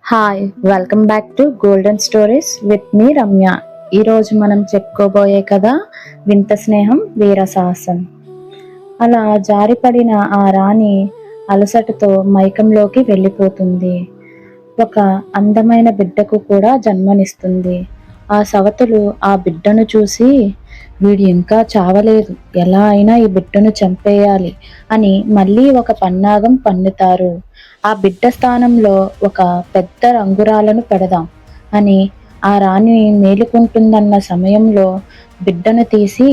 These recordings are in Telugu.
Hi, welcome back to golden stories with me Ramya. ఈరోజు మనం చెప్పుకోబోయే కథ వింత స్నేహం వీర సాహసం. అలా జారిపడిన ఆ రాణి అలసటతో మైకంలోకి వెళ్ళిపోతుంది. ఒక అందమైన బిడ్డకు కూడా జన్మనిస్తుంది. ఆ సవతులు ఆ బిడ్డను చూసి, వీడు ఇంకా చావలేదు, ఎలా అయినా ఈ బిడ్డను చంపేయాలి అని మళ్ళీ ఒక పన్నాగం పన్నుతారు. ఆ బిడ్డ స్థానంలో ఒక పెద్ద రంగురాలను పెడదాం అని ఆ రాణి మేలుకుంటుందన్న సమయంలో బిడ్డను తీసి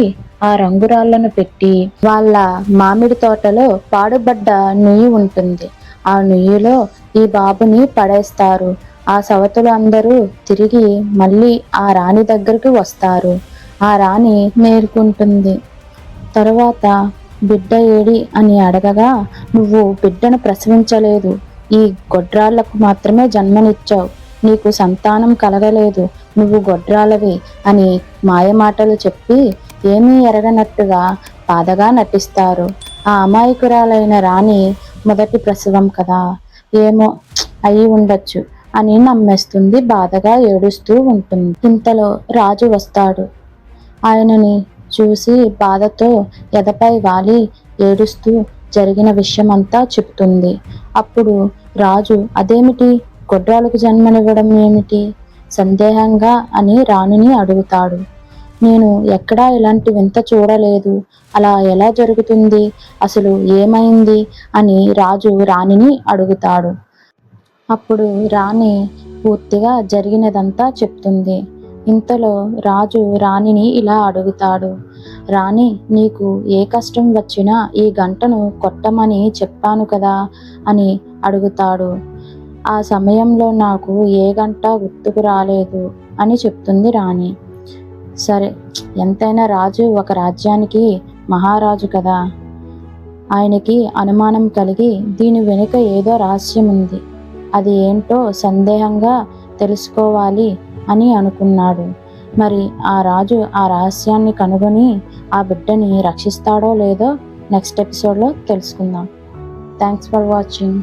ఆ రంగురాళ్లను పెట్టి వాళ్ళ మామిడి తోటలో పాడుబడ్డ నుయ్యి ఉంటుంది. ఆ నుయ్యిలో ఈ బాబుని పడేస్తారు. ఆ సవతులు అందరూ తిరిగి మళ్ళీ ఆ రాణి దగ్గరకు వస్తారు. ఆ రాణి మేలుకుంటుంది. తరువాత బిడ్డ ఏడి అని అడగగా, నువ్వు బిడ్డను ప్రసవించలేదు, ఈ గొడ్రాళ్లకు మాత్రమే జన్మనిచ్చావు, నీకు సంతానం కలగలేదు, నువ్వు గొడ్రాలవి అని మాయమాటలు చెప్పి ఏమీ ఎరగనట్టుగా బాధగా నటిస్తారు. ఆ అమాయకురాలైన రాణి మొదటి ప్రసవం కదా, ఏమో అయి ఉండొచ్చు అని నమ్మేస్తుంది. బాధగా ఏడుస్తూ ఉంటుంది. ఇంతలో రాజు వస్తాడు. ఆయనని చూసి బాధతో ఎదపై వాలి ఏడుస్తూ జరిగిన విషయమంతా చెప్తుంది. అప్పుడు రాజు, అదేమిటి, గొడ్రాలకు జన్మనివ్వడం ఏమిటి, సందేహంగా అని రాణిని అడుగుతాడు. నేను ఎక్కడా ఇలాంటి వింత చూడలేదు, అలా ఎలా జరుగుతుంది, అసలు ఏమైంది అని రాజు రాణిని అడుగుతాడు. అప్పుడు రాణి పూర్తిగా జరిగినదంతా చెప్తుంది. ఇంతలో రాజు రాణిని ఇలా అడుగుతాడు. రాణి, నీకు ఏ కష్టం వచ్చినా ఈ గంటను కొట్టమని చెప్పాను కదా అని అడుగుతాడు. ఆ సమయంలో నాకు ఏ గంట గుర్తుకు రాలేదు అని చెప్తుంది రాణి. సరే, ఎంతైనా రాజు ఒక రాజ్యానికి మహారాజు కదా, ఆయనకి అనుమానం కలిగి దీని వెనుక ఏదో రహస్యం ఉంది, అది ఏంటో సందేహంగా తెలుసుకోవాలి అని అనుకున్నాడు. మరి ఆ రాజు ఆ రహస్యాన్ని కనుగొని ఆ బిడ్డని రక్షిస్తాడో లేదో నెక్స్ట్ ఎపిసోడ్లో తెలుసుకుందాం. Thanks for watching.